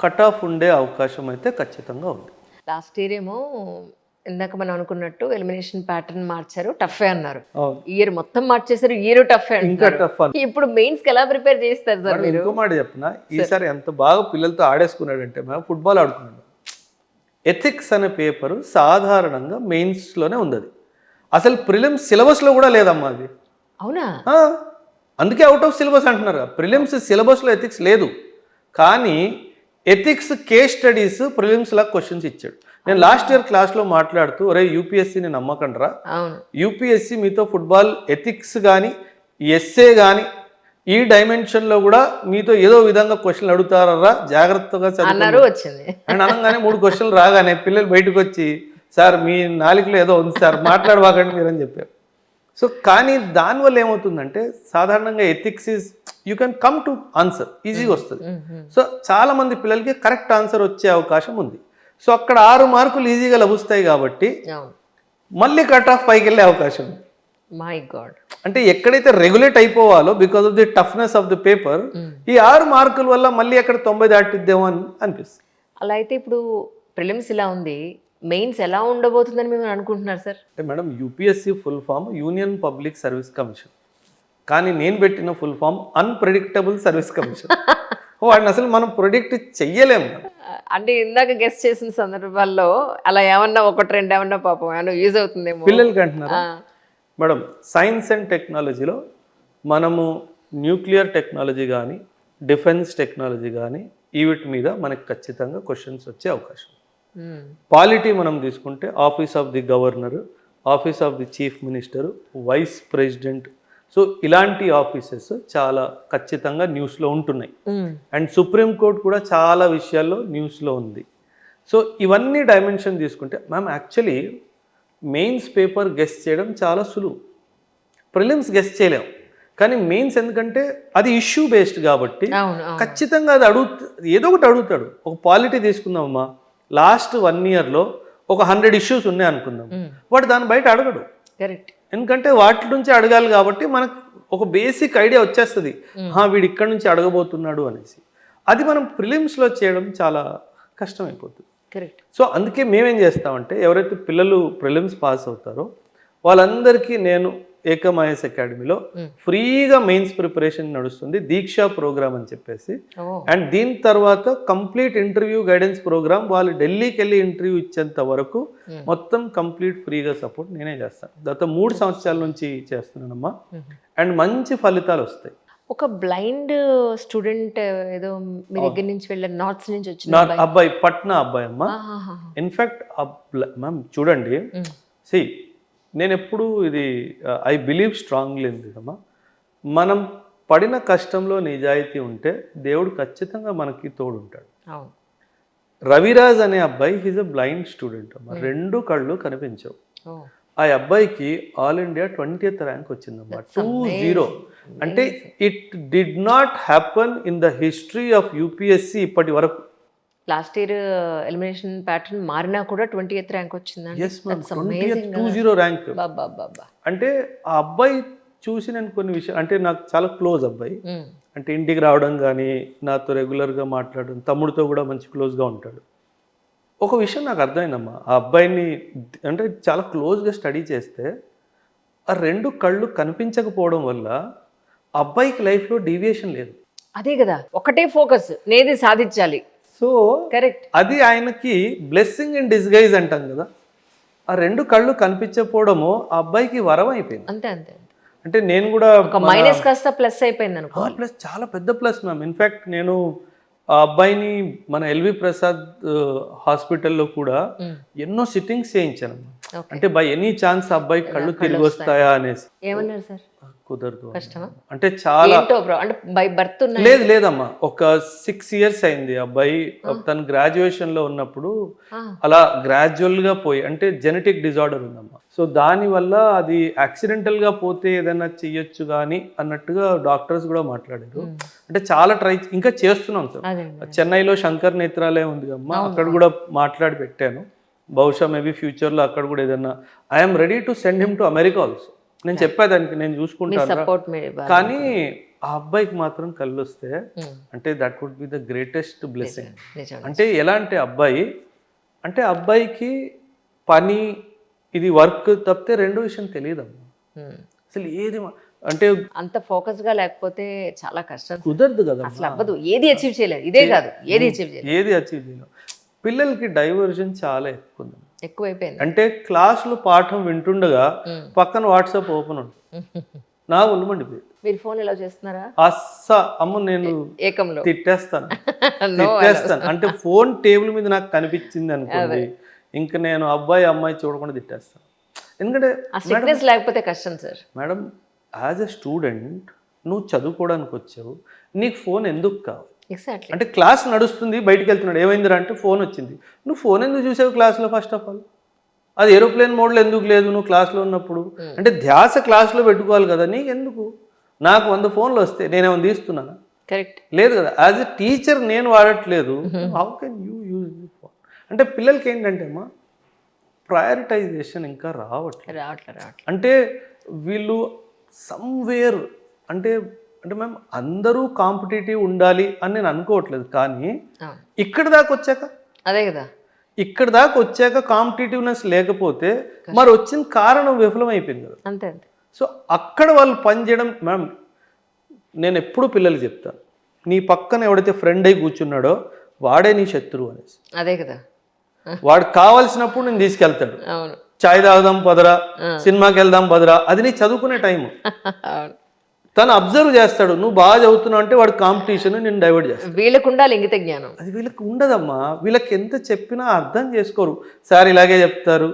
కట్ ఆఫ్ ఉండే అవకాశం అయితే ఖచ్చితంగా ఉంది. లాస్ట్ ఇయర్ ఏమో ఇందాక మనం అనుకున్నట్టు ఎలిమినేషన్ ప్యాటర్న్ మార్చారు, టఫే అన్నారు. ఇయర్ మొత్తం మార్చేసారు, ఇయర్ టఫే ఇంకా టఫ్. ఇప్పుడు మెయిన్స్ కి ఎలా ప్రిపేర్ చేస్తారు సార్ మీరు? ఇంకో మాట చెప్పిన, ఈసారి ఎంత బాగా పిల్లలతో ఆడేసుకున్నాడంటే మేము ఫుట్బాల్ ఆడుకున్నాడు. ఎథిక్స్ అనే పేపరు సాధారణంగా మెయిన్స్లోనే ఉంది. అది అసలు ప్రిలిమ్స్ సిలబస్లో కూడా లేదమ్మా అది. అవునా? అందుకే అవుట్ ఆఫ్ సిలబస్ అంటున్నారు. ప్రిలిమ్స్ సిలబస్లో ఎథిక్స్ లేదు, కానీ ఎథిక్స్ కేస్ స్టడీస్ ప్రిలిమ్స్లా క్వశ్చన్స్ ఇచ్చాడు. నేను లాస్ట్ ఇయర్ క్లాస్లో మాట్లాడుతూ, ఒరే యూపీఎస్సీని నమ్మకండ్రా, యూపీఎస్సీ మీతో ఫుట్బాల్ ఎథిక్స్ కానీ ఎస్ఏ కానీ ఈ డైమెన్షన్లో కూడా మీతో ఏదో విధంగా క్వశ్చన్లు అడుగుతారా, జాగ్రత్తగా చదువుతారు వచ్చింది అండ్ అనగానే 3 క్వశ్చన్లు రాగానే పిల్లలు బయటకు వచ్చి, సార్ మీ నాలుగులో ఏదో ఉంది సార్ మాట్లాడవాకండి మీరు అని చెప్పారు. సో కానీ దానివల్ల ఏమవుతుందంటే, సాధారణంగా ethics is you can come to answer, ఈజీగా వస్తుంది. సో చాలా మంది పిల్లలకి కరెక్ట్ ఆన్సర్ వచ్చే అవకాశం ఉంది. సో అక్కడ 6 మార్కులు ఈజీగా లభిస్తాయి కాబట్టి మళ్ళీ కట్ ఆఫ్ పైకి వెళ్ళే అవకాశం ఉంది. My God. అంటే ఎక్కడైతే రెగ్యులేట్ అయిపోవాలో because of the toughness of the paper, ఈ 6 మార్కుల వల్ల మళ్ళీ అక్కడ 90 దాటిద్దామో అని అనిపిస్తుంది. అలా అయితే ఇప్పుడు ప్రిలిమ్స్ ఇలా ఉంది, మెయిన్స్ ఎలా ఉండబోతుందని మేము అనుకుంటున్నారు sir? Madam, UPSC full form union public service commission, కానీ నేను పెట్టిన full form unpredictable service commission. వాడిని అసలు మనం ప్రొడిక్ట్ చెయ్యలేము. అంటే ఇందాక గెస్ట్ చేసిన సందర్భాల్లో అలా ఏమన్నా 1-2 ఏమన్నా పాపం ఏమన్నా యూజ్ అవుతుందేమో పిల్లలకి అంటున్నారా? మేడం, సైన్స్ అండ్ టెక్నాలజీలో మనము న్యూక్లియర్ టెక్నాలజీ కానీ డిఫెన్స్ టెక్నాలజీ కానీ వీటి మీద మనకి ఖచ్చితంగా క్వశ్చన్స్ వచ్చే అవకాశం. పాలిటీ మనం తీసుకుంటే office of the governor, office of the chief minister, vice president, so ఇలాంటి ఆఫీసెస్ చాలా ఖచ్చితంగా న్యూస్లో ఉంటున్నాయి. అండ్ సుప్రీంకోర్టు కూడా చాలా విషయాల్లో న్యూస్లో ఉంది. సో ఇవన్నీ డైమెన్షన్ తీసుకుంటే ma'am actually mains paper guest చేయడం చాలా సులువు, ప్రిలిమ్స్ గెస్ట్ చేయలేం. కానీ మెయిన్స్ ఎందుకంటే అది ఇష్యూ బేస్డ్ కాబట్టి ఖచ్చితంగా అది ఏదో ఒకటి అడుగుతాడు. ఒక పాలిటీ తీసుకుందామమ్మా, లాస్ట్ 1 yearలో ఒక 100 issues ఉన్నాయి అనుకుందాం, వాడు దాన్ని బయట అడగడు. కరెక్ట్. ఎందుకంటే వాటి నుంచి అడగాలి కాబట్టి మనకు ఒక బేసిక్ ఐడియా వచ్చేస్తుంది, వీడు ఇక్కడ నుంచి అడగబోతున్నాడు అనేసి. అది మనం ప్రిలిమ్స్లో చేయడం చాలా కష్టమైపోతుంది. కరెక్ట్. సో అందుకే మేమేం చేస్తామంటే ఎవరైతే పిల్లలు ప్రిలిమ్స్ పాస్ అవుతారో వాళ్ళందరికీ నేను ఏకమ్ ఐఎస్ అకాడమీలో ఫ్రీగా మెయిన్స్ ప్రిపరేషన్ నడుస్తుంది, దీక్షా ప్రోగ్రామ్ అని చెప్పేసి. అండ్ దీని తర్వాత కంప్లీట్ ఇంటర్వ్యూ గైడెన్స్ ప్రోగ్రామ్, వాళ్ళు ఢిల్లీకి వెళ్ళి ఇంటర్వ్యూ ఇచ్చేంత వరకు మొత్తం కంప్లీట్ ఫ్రీగా సపోర్ట్ నేనే చేస్తాను. గత 3 సంవత్సరాల నుంచి చేస్తున్నానమ్మా. అండ్ మంచి ఫలితాలు వస్తాయి. ఒక బ్లైండ్ స్టూడెంట్ ఏదో మీ దగ్గర నుంచి వెళ్ళిన నార్త్ నుంచి వచ్చిన అబ్బాయి, పట్నా అబ్బాయి అమ్మా. ఇన్ఫాక్ట్ మ్యామ్ చూడండి, సి నేను ఎప్పుడు ఇది ఐ బిలీవ్ స్ట్రాంగ్లీ అమ్మా, మనం పడిన కష్టంలో నిజాయితీ ఉంటే దేవుడు ఖచ్చితంగా మనకి తోడుంటాడు. రవిరాజ్ అనే అబ్బాయి హీజ్ అ బ్లైండ్ స్టూడెంట్ అమ్మా, 2 కళ్ళు కనిపించవు. ఆ అబ్బాయికి ఆల్ ఇండియా 20th ర్యాంక్ వచ్చిందమ్మా, 20. అంటే it did not happen in the history of UPSC ఇప్పటి వరకు. లాస్ట్ ఇయర్ ఎలిమినేషన్ ప్యాటర్న్ మారినా కూడా 20th ర్యాంక్ వచ్చిందండి. 20 ర్యాంక్. అంటే ఆ అబ్బాయి చూసి నేను కొన్ని విషయాలు, అంటే నాకు చాలా క్లోజ్ అబ్బాయి, అంటే ఇంటికి రావడం కానీ నాతో రెగ్యులర్గా మాట్లాడడం, తమ్ముడితో కూడా మంచి క్లోజ్గా ఉంటాడు. ఒక విషయం నాకు అర్థమైందమ్మా, ఆ అబ్బాయిని అంటే చాలా క్లోజ్గా స్టడీ చేస్తే ఆ 2 కళ్ళు కనిపించకపోవడం వల్ల అబ్బాయికి లైఫ్లో డీవియేషన్ లేదు. అదే కదా, ఒకటే ఫోకస్, నేది సాధించాలి. సో కరెక్ట్, అది ఆయనకి బ్లెస్సింగ్ ఇన్ డిస్గైజ్ అంటాం కదా. ఆ 2 కళ్ళు కనిపించకపోవడము ఆ అబ్బాయికి వరం అయిపోయింది. అంతే అంతే. అంటే నేను కూడా మైనస్ కాస్త ప్లస్ అయిపోయింది అనుకో. ప్లస్, చాలా పెద్ద ప్లస్ మ్యామ్. ఇన్ఫ్యాక్ట్ నేను ఆ అబ్బాయిని మన ఎల్వి ప్రసాద్ హాస్పిటల్లో కూడా ఎన్నో సిట్టింగ్స్ చేయించాను. అంటే బై ఎనీ ఛాన్స్ అబ్బాయి కళ్ళు తిరిగి వస్తాయా అనేసి. ఏమన్నారు సార్? కుదరదు. అంటే చాలా లేదమ్మా, ఒక 6 years అయింది అబ్బాయి. తను గ్రాడ్యుయేషన్ లో ఉన్నప్పుడు అలా గ్రాడ్యువల్ గా పోయి, అంటే జెనెటిక్ డిజార్డర్ ఉందమ్మా. సో దాని వల్ల అది యాక్సిడెంటల్ గా పోతే ఏదైనా చెయ్యొచ్చు కానీ అన్నట్టుగా డాక్టర్స్ కూడా మాట్లాడారు. అంటే చాలా ట్రై ఇంకా చేస్తున్నాం సార్. చెన్నైలో శంకర్ నేత్రాలయం ఉంది అమ్మా, అక్కడ కూడా మాట్లాడి పెట్టాను. బహుశా మేబీ ఫ్యూచర్లో అక్కడ కూడా ఏదన్నా, I'm ready to send him to America also. నేను చెప్పేదానికి నేను చూసుకుంటాను, కానీ ఆ అబ్బాయికి మాత్రం కళ్ళు వస్తే అంటే that would be the greatest blessing. అంటే ఎలా అంటే అబ్బాయికి పని, ఇది వర్క్ తప్పితే రెండో విషయం తెలియదమ్మా. అసలు ఏది అంటే అంత ఫోకస్ గా లేకపోతే చాలా కష్టం, కుదరదు కదా, అసలు అవ్వదు. ఏది అచీవ్ చేయలేదు, ఇదే కాదు ఏది అచీవ్ చేయలేదు. పిల్లలకి డైవర్జన్ చాలా ఎక్కువైపోయింది. అంటే క్లాసులో పాఠం వింటుండగా పక్కన వాట్సాప్ ఓపెన్ ఉంటుంది. నా ఒళ్ళు మండిపోయింది. మీరు ఫోన్ ఎలా చేస్తున్నారా? అమ్మ నేను ఏకంలో తిట్టేస్తాను. అంటే ఫోన్ టేబుల్ మీద నాకు కనిపించింది అనుకోండి, ఇంకా నేను అబ్బాయి అమ్మాయి చూడకుండా తిట్టేస్తాను. ఎందుకంటే లేకపోతే కష్టం sir. Madam, as a student నువ్వు చదువుకోవడానికి వచ్చావు, నీకు ఫోన్ ఎందుకు కావాలి? అంటే క్లాస్ నడుస్తుంది, బయటికి వెళ్తున్నాడు, ఏమైందిరా అంటే ఫోన్ వచ్చింది. నువ్వు ఫోన్ ఎందుకు చూసావు క్లాస్లో? ఫస్ట్ ఆఫ్ ఆల్ అది ఏరోప్లేన్ మోడ్లో ఎందుకు లేదు నువ్వు క్లాస్లో ఉన్నప్పుడు? అంటే ధ్యాస క్లాస్లో పెట్టుకోవాలి కదా, నీకెందుకు? నాకు 100 ఫోన్లు వస్తే నేనేమైనా తీస్తున్నానా? కరెక్ట్ లేదు కదా. యాజ్ ఎ టీచర్ నేను వాడట్లేదు, how can you use the phone? అంటే పిల్లలకి ఏంటంటే అమ్మా, ప్రయారిటైజేషన్ ఇంకా రావట్లేదు. అంటే వీళ్ళు సమ్వేర్ అంటే మేము అందరూ కాంపిటేటివ్ ఉండాలి అని నేను అనుకోవట్లేదు, కానీ ఇక్కడ దాకా వచ్చాక, అదే కదా, ఇక్కడ దాకా వచ్చాక కాంపిటేటివ్నెస్ లేకపోతే మరి వచ్చిన కారణం విఫలం అయిపోయింది కదా. అంతే. సో అక్కడ వాళ్ళు పనిచేయడం. మ్యామ్, నేను ఎప్పుడు పిల్లలు చెప్తాను, నీ పక్కన ఎవడైతే ఫ్రెండ్ అయి కూర్చున్నాడో వాడే నీ శత్రువు అనేసి. అదే కదా, వాడు కావాల్సినప్పుడు నేను తీసుకెళ్తాడు. చాయ్ తాగుదాం పదరా, సినిమాకి వెళ్దాం పదరా, అది నీ చదువుకునే టైము. తను అబ్జర్వ్ చేస్తాడు, నువ్వు బాగా చదువుతున్నావు అంటే వాడు కాంపిటీషన్ నేను డైవర్ట్ చేస్తాను. వీళ్ళకు ఉండాలి ఇంగిత జ్ఞానం, అది వీళ్ళకి ఉండదమ్మా. వీళ్ళకి ఎంత చెప్పినా అర్థం చేసుకోరు. సార్ ఇలాగే చెప్తారు,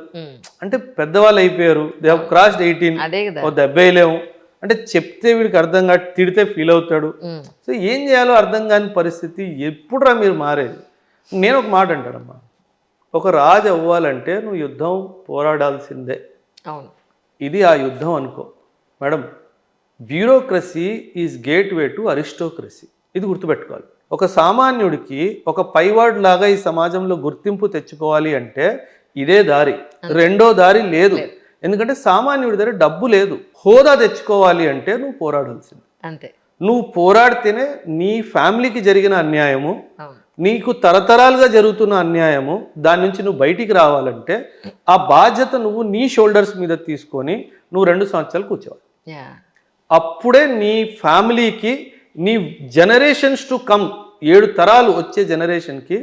అంటే పెద్దవాళ్ళు అయిపోయారు, దే హావ్ క్రాస్డ్ 18, దెబ్బేయలేము అంటే చెప్తే వీడికి అర్థం కాదు, తిడితే ఫీల్ అవుతాడు. సో ఏం చేయాలో అర్థం కాని పరిస్థితి. ఎప్పుడురా మీరు మారేది? నేను ఒక మాట అంటాడమ్మా, ఒక రాజు అవ్వాలంటే నువ్వు యుద్ధం పోరాడాల్సిందే. అవును. ఇది ఆ యుద్ధం అనుకో madam. Bureaucracy is gate way to aristocracy. ఇది గుర్తుపెట్టుకోవాలి. ఒక సామాన్యుడికి ఒక పైవాడు లాగా ఈ సమాజంలో గుర్తింపు తెచ్చుకోవాలి అంటే ఇదే దారి, రెండో దారి లేదు. ఎందుకంటే సామాన్యుడి దగ్గర డబ్బు లేదు. హోదా తెచ్చుకోవాలి అంటే నువ్వు పోరాడాల్సింది. అంతే. నువ్వు పోరాడితేనే నీ ఫ్యామిలీకి జరిగిన అన్యాయము, అవును. నీకు తరతరాలుగా జరుగుతున్న అన్యాయము, దాని నుంచి నువ్వు బయటికి రావాలంటే ఆ బాధ్యత నువ్వు నీ షోల్డర్స్ మీద తీసుకొని నువ్వు 2 సంవత్సరాలు కూర్చోవాలి. అప్పుడే నీ ఫ్యామిలీకి, నీ జనరేషన్స్ టు కమ్, 7 తరాలు వచ్చే జనరేషన్కి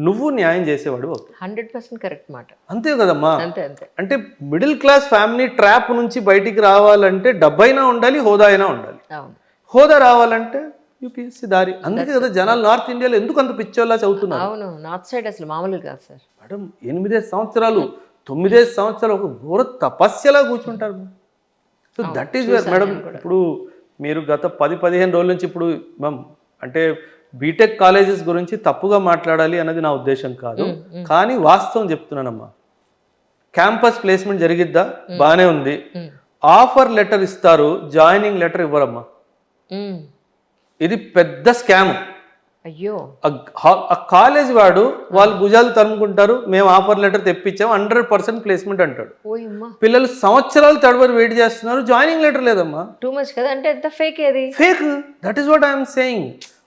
నువ్వు న్యాయం చేసేవాడు అవుతావు. 100% కరెక్ట్ మాట. అంతే కదమ్మా. అంతే అంతే. అంటే మిడిల్ క్లాస్ ఫ్యామిలీ ట్రాప్ నుంచి బయటికి రావాలంటే డబ్బైనా ఉండాలి, హోదా అయినా ఉండాలి. అవును. హోదా రావాలంటే యూపీఎస్సీ దారి. అందుకే కదా జనాలు నార్త్ ఇండియాలో ఎందుకు అంత పిచ్చోళ్ళ చదువుతున్నారు. అవును, నార్త్ సైడ్ అసలు మామూలు కాదు సార్. మేడం 8 సంవత్సరాలు 9 సంవత్సరాలు ఒక ఘోర తపస్యలా కూర్చుంటారు. So that is where madam. ఇప్పుడు మీరు గత 10-15 రోజుల నుంచి ఇప్పుడు మ్యామ్ అంటే బీటెక్ కాలేజెస్ గురించి తప్పుగా మాట్లాడాలి అన్నది నా ఉద్దేశం కాదు, కానీ వాస్తవం చెప్తున్నానమ్మా. Campus placement జరిగిద్దా? బాగానే ఉంది. ఆఫర్ లెటర్ ఇస్తారు, జాయినింగ్ లెటర్ ఇవ్వరమ్మా. ఇది పెద్ద స్కామ్. అయ్యో. ఆ కాలేజ్ వాడు వాళ్ళు భుజాలు తరుముకుంటారు, మేము ఆఫర్ లెటర్ తెప్పించాం 100% ప్లేస్మెంట్ అంటాడు. పిల్లలు సంవత్సరాలు తడబడి వెయిట్ చేస్తున్నారు, జాయినింగ్ లెటర్ లేదమ్మా. టూ మచ్ కదా. అంటే ఎంత ఫేక్ ఏది? Fake. That is what I'm saying.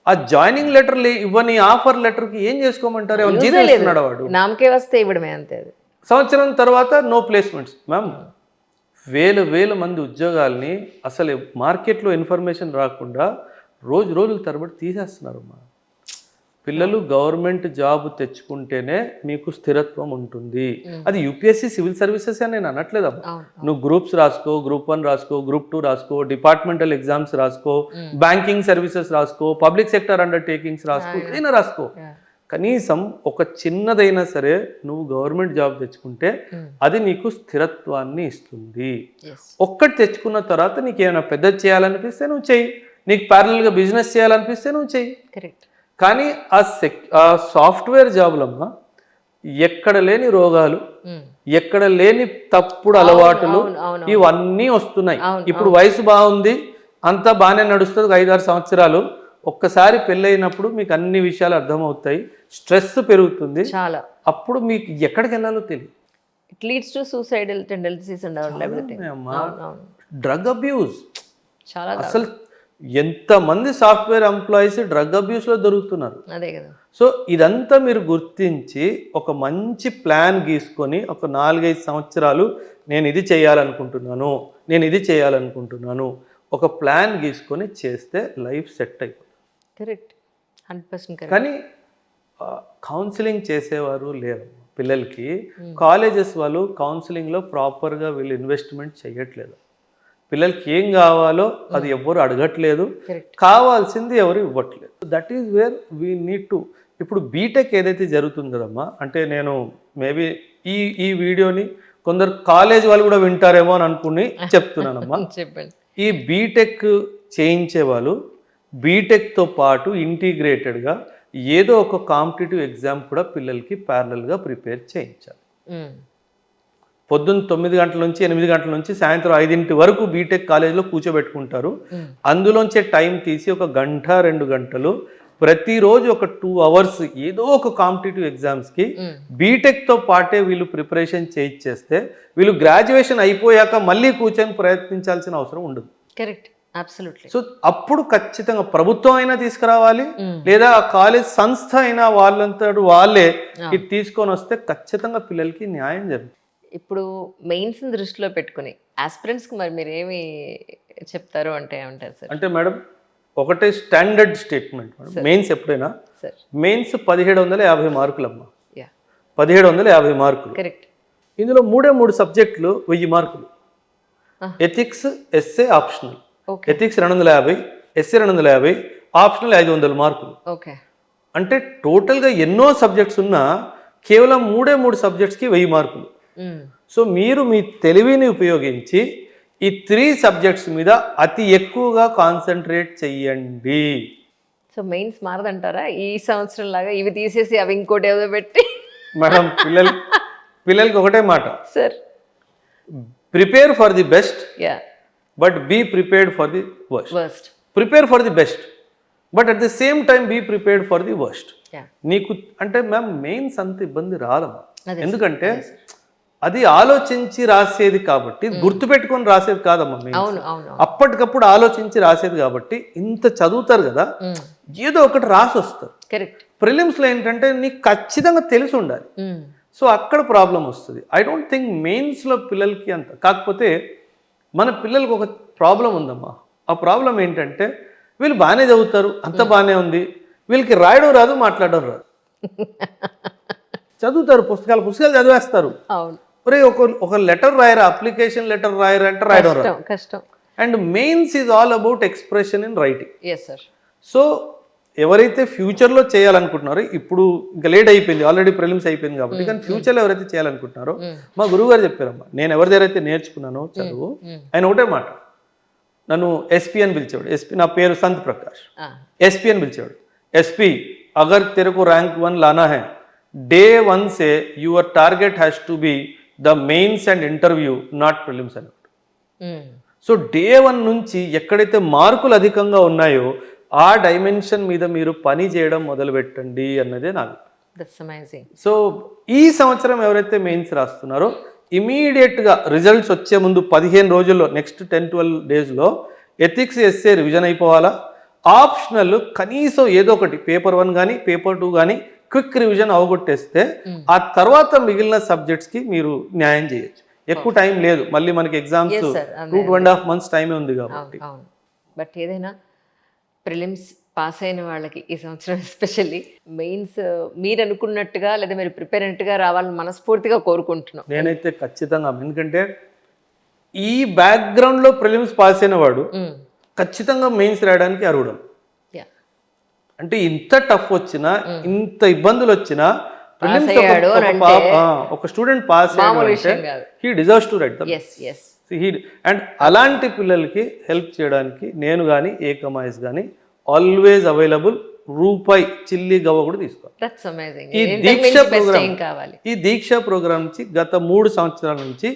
ఆ జాయినింగ్ లెటర్ ఇవ్వని ఆఫర్ లెటర్ కి ఏం చేసుకోమంటారు? ఏమైనా జీవిస్తున్నాడు వాడు? నామకే వస్తే ఇవ్వడమే అంతే. సంవత్సరం తర్వాత నో ప్లేస్మెంట్స్. మ్యామ్ వేల మంది ఉద్యోగాల్ని అసలు మార్కెట్లో ఇన్ఫర్మేషన్ రాకుండా రోజుల తరబడి తీసేస్తున్నారమ్మా. పిల్లలు గవర్నమెంట్ జాబ్ తెచ్చుకుంటేనే మీకు స్థిరత్వం ఉంటుంది. అది యూపీఎస్సీ సివిల్ సర్వీసెస్ అని నేను అనట్లేదమ్మా. నువ్వు గ్రూప్స్ రాసుకో, గ్రూప్ 1 రాసుకో, గ్రూప్ 2 రాసుకో, డిపార్ట్మెంటల్ ఎగ్జామ్స్ రాసుకో, బ్యాంకింగ్ సర్వీసెస్ రాసుకో, పబ్లిక్ సెక్టర్ అండర్టేకింగ్స్ రాసుకో, ఏదైనా రాసుకో. కనీసం ఒక చిన్నదైనా సరే నువ్వు గవర్నమెంట్ జాబ్ తెచ్చుకుంటే అది నీకు స్థిరత్వాన్ని ఇస్తుంది. ఒక్కటి తెచ్చుకున్న తర్వాత నీకు ఏమైనా పెద్దది చేయాలనిపిస్తే నువ్వు చెయ్యి, నీకు ప్యారలల్గా బిజినెస్ చేయాలనిపిస్తే నువ్వు చెయ్యి. కరెక్ట్. కానీ ఆ సాఫ్ట్వేర్ జాబులమ్మా ఎక్కడ లేని రోగాలు, ఎక్కడ లేని తప్పుడు అలవాటులు ఇవన్నీ వస్తున్నాయి. ఇప్పుడు వయసు బాగుంది, అంతా బాగానే నడుస్తుంది, 5-6 సంవత్సరాలు. ఒక్కసారి పెళ్ళైనప్పుడు మీకు అన్ని విషయాలు అర్థమవుతాయి, స్ట్రెస్ పెరుగుతుంది చాలా. అప్పుడు మీకు ఎక్కడికి వెళ్ళాలో తెలియదు. It leads to suicidal tendencies and everything. Drug abuse చాలా. అసలు ఎంతమంది సాఫ్ట్వేర్ ఎంప్లాయీస్ డ్రగ్ అబ్యూస్లో దొరుకుతున్నారు. అదే కదా. సో ఇదంతా మీరు గుర్తించి ఒక మంచి ప్లాన్ గీసుకొని ఒక 4-5 సంవత్సరాలు నేను ఇది చేయాలనుకుంటున్నాను, నేను ఇది చేయాలనుకుంటున్నాను, ఒక ప్లాన్ గీసుకొని చేస్తే లైఫ్ సెట్ అయిపోతుంది. కరెక్ట్. 100% కరెక్ట్. కానీ కౌన్సిలింగ్ చేసేవారు లేరు పిల్లలకి. కాలేజెస్ వాళ్ళు కౌన్సిలింగ్లో ప్రాపర్గా వీళ్ళు ఇన్వెస్ట్మెంట్ చేయట్లేదు. పిల్లలకి ఏం కావాలో అది ఎవ్వరు అడగట్లేదు, కావాల్సింది ఎవరు ఇవ్వట్లేదు. That is where we need to. ఇప్పుడు బీటెక్ ఏదైతే జరుగుతుంది కదమ్మా, అంటే నేను మేబీ ఈ వీడియోని కొందరు కాలేజ్ వాళ్ళు కూడా వింటారేమో అని అనుకుని చెప్తున్నానమ్మా. చెప్పండి. ఈ బీటెక్ చేయించే వాళ్ళు బీటెక్తో పాటు ఇంటిగ్రేటెడ్గా ఏదో ఒక కాంపిటేటివ్ ఎగ్జామ్ కూడా పిల్లలకి ప్యారలల్గా ప్రిపేర్ చేయించాలి. పొద్దున్న 9 గంటల నుంచి 8 గంటల నుంచి సాయంత్రం 5 వరకు బీటెక్ కాలేజ్లో కూర్చోబెట్టుకుంటారు. అందులోంచే టైం తీసి 1 గంట 2 గంటలు ప్రతిరోజు ఒక 2 అవర్స్ ఏదో ఒక కాంపిటేటివ్ ఎగ్జామ్స్కి బీటెక్తో పాటే వీళ్ళు ప్రిపరేషన్ చేయించేస్తే వీళ్ళు గ్రాడ్యుయేషన్ అయిపోయాక మళ్ళీ కూర్చొని ప్రయత్నించాల్సిన అవసరం ఉండదు. కరెక్ట్. అబ్సల్యూట్లీ. సో అప్పుడు ఖచ్చితంగా ప్రభుత్వం అయినా తీసుకురావాలి, లేదా ఆ కాలేజ్ సంస్థ అయినా వాళ్ళంతా వాళ్ళే ఇది తీసుకొని వస్తే ఖచ్చితంగా పిల్లలకి న్యాయం జరుగుతుంది. ఇప్పుడు మెయిన్స్ దృష్టిలో పెట్టుకుని ఆస్పిరెంట్స్కి మరి మీరు ఏమి చెప్తారు అంటే ఏమంటారు సార్? అంటే మేడం ఒకటే స్టాండర్డ్ స్టేట్మెంట్, మెయిన్స్ ఎప్పుడైనా మెయిన్స్ 1750 మార్కులమ్మా. 1750 మార్కులు. కరెక్ట్. ఇందులో 3 సబ్జెక్టులు 1000 మార్కులు. Ethics, essay optional. Ethics 250, essay 250, optional 500 మార్కులు. ఓకే. అంటే టోటల్గా ఎన్నో సబ్జెక్ట్స్ ఉన్నా కేవలం 3 సబ్జెక్ట్స్కి 1000 మార్కులు. సో మీరు మీ తెలివిని ఉపయోగించి ఈ 3 సబ్జెక్ట్స్ మీద అతి ఎక్కువగా కాన్సన్ట్రేట్ చెయ్యండి. సో మెయిన్స్ మారదంటారా ఈ సంవత్సరం లాగా? ఇవి తీసేసి అవి ఇంకోటి ఏదో పెట్టి మేడం పిల్లలకి ఒకటే మాట, sir prepare for the best yeah but be prepared for the worst. Worst prepare for the best but at the same time be prepared for the worst. Yeah నీకు అంటే మ్యామ్ మెయిన్స్ అంత ఇబ్బంది రాదమ్మా, అదే ఎందుకంటే అది ఆలోచించి రాసేది కాబట్టి, గుర్తుపెట్టుకొని రాసేది కాదమ్మా మెయిన్స్. అవును అవును అప్పటికప్పుడు ఆలోచించి రాసేది కాబట్టి ఇంత చదువుతారు కదా, ఏదో ఒకటి రాసి వస్తారు. కరెక్ట్. ప్రిలిమ్స్లో ఏంటంటే నీకు ఖచ్చితంగా తెలిసి ఉండాలి. సో అక్కడ ప్రాబ్లం వస్తుంది. ఐ డోంట్ థింక్ మెయిన్స్లో పిల్లలకి అంత. కాకపోతే మన పిల్లలకి ఒక ప్రాబ్లం ఉందమ్మా. ఆ ప్రాబ్లం ఏంటంటే వీళ్ళు బాగానే చదువుతారు, అంత బాగానే ఉంది, వీళ్ళకి రాయడం రాదు, మాట్లాడడం రాదు. చదువుతారు, పుస్తకాలు చదివేస్తారు. అవును. ఒరే ఒక లెటర్ రాయరా, అప్లికేషన్ లెటర్ రాయరా అంటే రాయడం రాదు. కష్టం. And mains is all about expression in writing. Yes sir. So ఎవరైతే ఫ్యూచర్లో చేయాలనుకుంటున్నారో, ఇప్పుడు ఇంకా లేట్ అయిపోయింది, ఆల్రెడీ ప్రిలిమ్స్ అయిపోయింది కాబట్టి, కానీ ఫ్యూచర్లో ఎవరైతే చేయాలనుకుంటున్నారో, మా గురువు గారు చెప్పారమ్మా, నేను ఎవరి దగ్గర అయితే నేర్చుకున్నానో చదువు, ఆయన ఒకటే మాట, నన్ను ఎస్పీ అని పిలిచేవాడు. ఎస్పీ, నా పేరు సంత్ ప్రకాష్, ఎస్పీ అని పిలిచేవాడు. ఎస్పీ, అగర్ తెరకు ర్యాంక్ 1 లానా హై, డే 1 సే your target has to be the mains and interview, not prelims అని. సో డే 1 నుంచి ఎక్కడైతే మార్కులు అధికంగా ఉన్నాయో ఆ డైమెన్షన్ మీద మీరు పని చేయడం మొదలు పెట్టండి అన్నదే నాకు. That's amazing. సో ఈ సంవత్సరం ఎవరైతే మెయిన్స్ రాస్తున్నారో, ఇమీడియట్గా రిజల్ట్స్ వచ్చే ముందు 15 రోజుల్లో, నెక్స్ట్ 10-12 డేస్లో ఎథిక్స్ ఎస్సే రివిజన్ అయిపోవాలా. ఆప్షనల్ కనీసం ఏదో ఒకటి పేపర్ 1 కానీ పేపర్ 2 కానీ క్విక్ రివిజన్ అవగొట్టేస్తే ఆ తర్వాత మిగిలిన సబ్జెక్ట్స్కి మీరు న్యాయం చేయొచ్చు. ఎక్కువ టైం లేదు, మళ్ళీ మనకి ఎగ్జామ్స్ 2.5 months టైమే ఉంది కాబట్టి. అవును. బట్ ఏదైనా ప్రిలిమ్స్ పాస్ అయిన వాళ్ళకి ఈ సంవత్సరం ఎస్పెషల్లీ మెయిన్స్ మీరు అనుకున్నట్టుగా లేదా మీరు ప్రిపేర్ అయినట్టుగా రావాలని మనస్ఫూర్తిగా కోరుకుంటున్నాం. నేనైతే ఖచ్చితంగా, ఎందుకంటే ఈ బ్యాక్గ్రౌండ్లో ప్రిలిమ్స్ పాస్ అయిన వాడు ఖచ్చితంగా మెయిన్స్ రాయడానికి అర్హుడు. అంటే ఇంత టఫ్ వచ్చినా, ఇంత ఇబ్బందులు వచ్చినా, ఒక student pass he deserves to right dum. And అలాంటి పిల్లలకి హెల్ప్ చేయడానికి నేను కానీ ఏకమాయిస్ కానీ ఆల్వేస్ అవైలబుల్. రూపాయి చిల్లి గవ్వ కూడా తీసుకోవాలి. ఈ దీక్ష ప్రోగ్రామ్ నుంచి గత 3 సంవత్సరాల నుంచి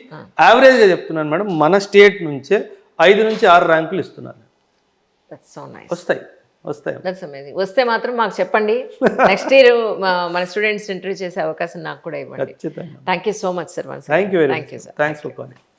యావరేజ్ గా చెప్తున్నాను మేడం, మన స్టేట్ నుంచే 5 నుంచి 6 ర్యాంకులు ఇస్తున్నాను. వస్తాయి. వస్తే మాత్రం మాకు చెప్పండి. నెక్స్ట్ ఇయర్ మన స్టూడెంట్స్ ఇంటర్వ్యూ చేసే అవకాశం నాకు కూడా ఇవ్వండి. ఖచ్చితంగా. Thank you so much sir. Thank you very much. Thanks for calling.